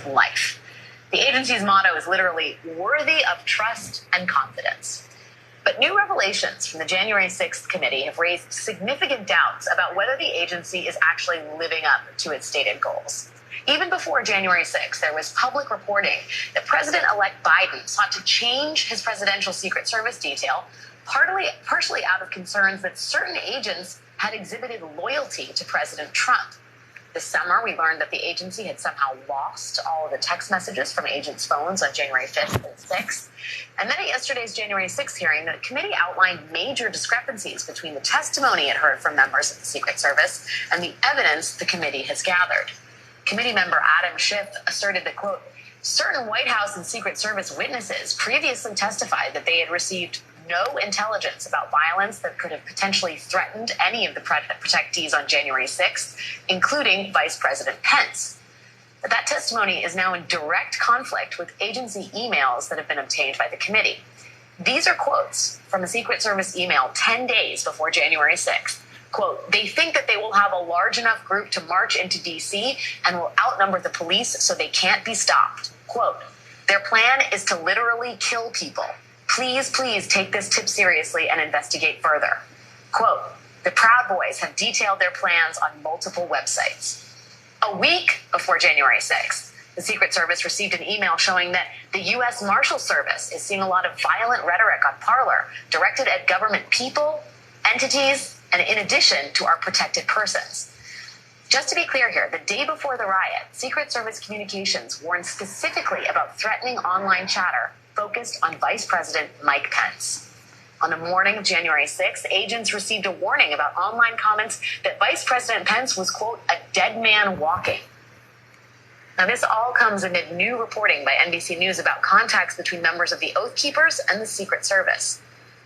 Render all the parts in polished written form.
life. The agency's motto is literally worthy of trust and confidence. But new revelations from the January 6th committee have raised significant doubts about whether the agency is actually living up to its stated goals. Even before January 6th, there was public reporting that President-elect Biden sought to change his presidential Secret Service detail, partially out of concerns that certain agents had exhibited loyalty to President Trump. This summer, we learned that the agency had somehow lost all of the text messages from agents' phones on January 5th and 6th. And then at yesterday's January 6th hearing, the committee outlined major discrepancies between the testimony it heard from members of the Secret Service and the evidence the committee has gathered. Committee member Adam Schiff asserted that, quote, certain White House and Secret Service witnesses previously testified that they had received no intelligence about violence that could have potentially threatened any of the protectees on January 6th, including Vice President Pence. But that testimony is now in direct conflict with agency emails that have been obtained by the committee. These are quotes from a Secret Service email 10 days before January 6th. Quote, they think that they will have a large enough group to march into D.C. and will outnumber the police so they can't be stopped. Quote, their plan is to literally kill people. Please, please take this tip seriously and investigate further. Quote, the Proud Boys have detailed their plans on multiple websites. A week before January 6th, the Secret Service received an email showing that the U.S. Marshal Service is seeing a lot of violent rhetoric on Parler directed at government people, entities, and in addition to our protected persons. Just to be clear here, the day before the riot, Secret Service communications warned specifically about threatening online chatter focused on Vice President Mike Pence. On the morning of January 6th, agents received a warning about online comments that Vice President Pence was, quote, a dead man walking. Now, this all comes amid new reporting by NBC News about contacts between members of the Oath Keepers and the Secret Service.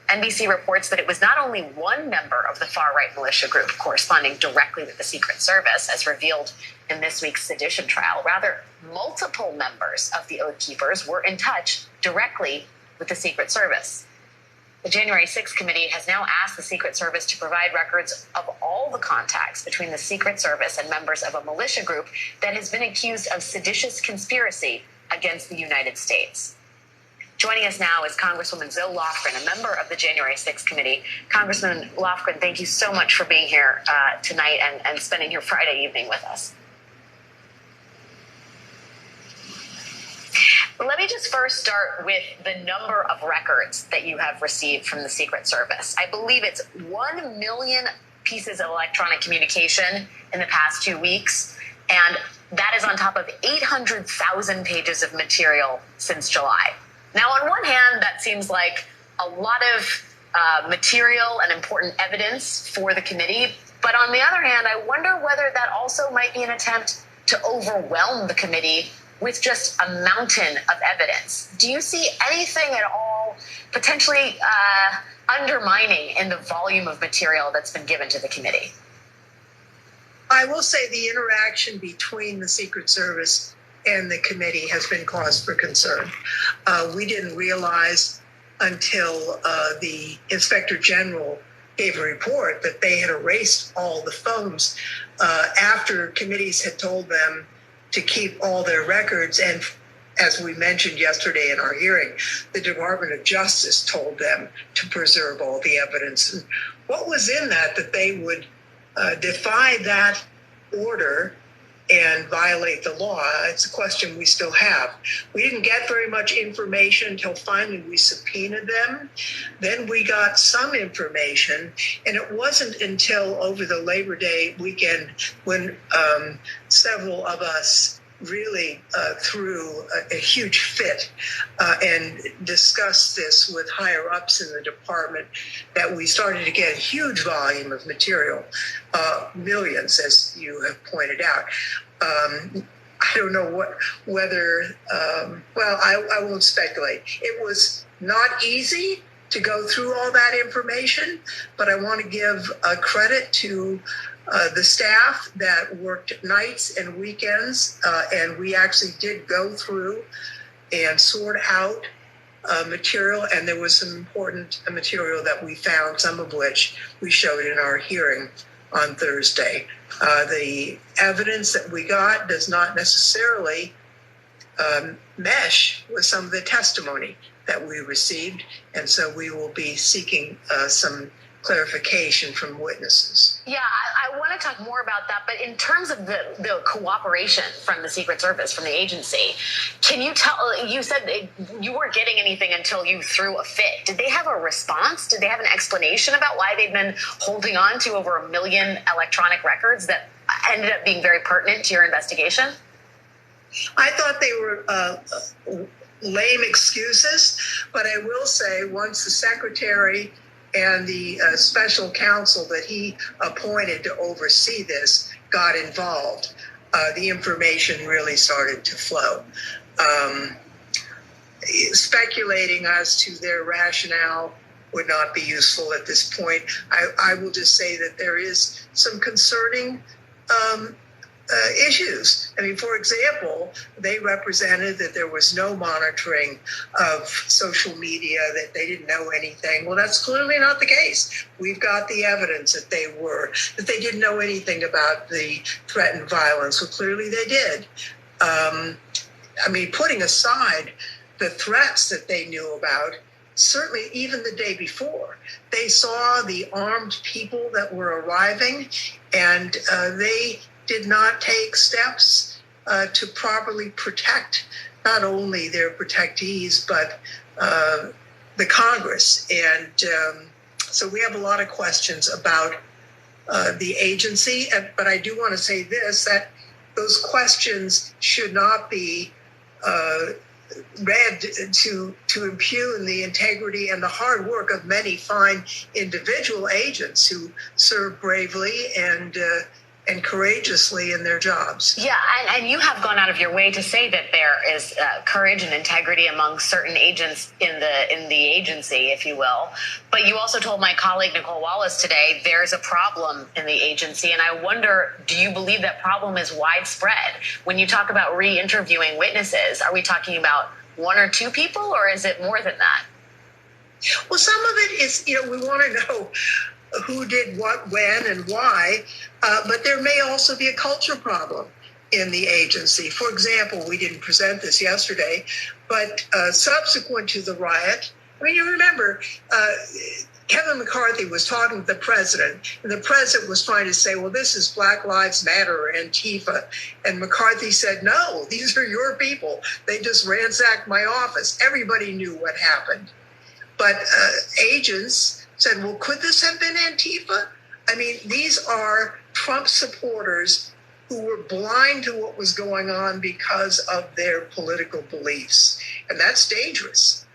NBC reports that it was not only one member of the far-right militia group corresponding directly with the Secret Service, as revealed in this week's sedition trial. Rather, multiple members of the Oath Keepers were in touch directly with the Secret Service. The January 6th committee has now asked the Secret Service to provide records of all the contacts between the Secret Service and members of a militia group that has been accused of seditious conspiracy against the United States. Joining us now is Congresswoman Zoe Lofgren, a member of the January 6th committee. Congressman Lofgren, thank you so much for being here tonight and spending your Friday evening with us. Let me just first start with the number of records that you have received from the Secret Service. I believe it's 1 million pieces of electronic communication in the past 2 weeks, and that is on top of 800,000 pages of material since July. Now, on one hand, that seems like a lot of material and important evidence for the committee. But on the other hand, I wonder whether that also might be an attempt to overwhelm the committee with just a mountain of evidence. Do you see anything at all potentially undermining in the volume of material that's been given to the committee? I will say the interaction between the Secret Service and the committee has been cause for concern. We didn't realize until the Inspector General gave a report that they had erased all the phones after committees had told them to keep all their records. And as we mentioned yesterday in our hearing, the Department of Justice told them to preserve all the evidence. And what was in that they would defy that order and violate the law? It's a question we still have. We didn't get very much information until finally we subpoenaed them. Then we got some information, and it wasn't until over the Labor Day weekend when several of us really threw a huge fit and discussed this with higher ups in the department that we started to get a huge volume of material, millions, as you have pointed out. I don't know whether I won't speculate. It was not easy to go through all that information, but I want to give credit to the staff that worked nights and weekends, and we actually did go through and sort out material, and there was some important material that we found, some of which we showed in our hearing on Thursday. The evidence that we got does not necessarily mesh with some of the testimony that we received, and so we will be seeking some clarification from witnesses. Yeah, I want to talk more about that, but in terms of the cooperation from the Secret Service, from the agency, can you tell, you said you weren't getting anything until you threw a fit. Did they have a response? Did they have an explanation about why they'd been holding on to over 1 million electronic records that ended up being very pertinent to your investigation? I thought they were lame excuses, but I will say once the secretary and the special counsel that he appointed to oversee this got involved, the information really started to flow. Speculating as to their rationale would not be useful at this point. I will just say that there is some concerning issues. I mean, for example, they represented that there was no monitoring of social media, that they didn't know anything. Well, that's clearly not the case. We've got the evidence that they didn't know anything about the threatened violence. Well, clearly they did. I mean, putting aside the threats that they knew about, certainly even the day before, they saw the armed people that were arriving, and they did not take steps to properly protect not only their protectees, but the Congress. And so we have a lot of questions about the agency. But I do want to say this, that those questions should not be read to impugn the integrity and the hard work of many fine individual agents who serve bravely and courageously in their jobs. Yeah, and you have gone out of your way to say that there is courage and integrity among certain agents in the agency, if you will. But you also told my colleague Nicole Wallace today there's a problem in the agency, and I wonder, do you believe that problem is widespread? When you talk about re-interviewing witnesses, are we talking about 1 or 2 people, or is it more than that? Well, some of it is, we want to know who did what, when, and why, but there may also be a culture problem in the agency. For example, we didn't present this yesterday, but subsequent to the riot, I mean, you remember, Kevin McCarthy was talking to the president, and the president was trying to say, well, this is Black Lives Matter or Antifa. And McCarthy said, no, these are your people. They just ransacked my office. Everybody knew what happened. But agents said, well, could this have been Antifa? I mean, these are Trump supporters who were blind to what was going on because of their political beliefs. And that's dangerous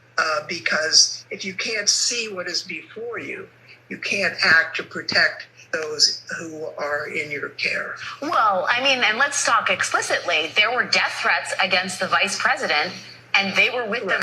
because if you can't see what is before you, you can't act to protect those who are in your care. Well, I mean, and let's talk explicitly. There were death threats against the vice president, and they were with the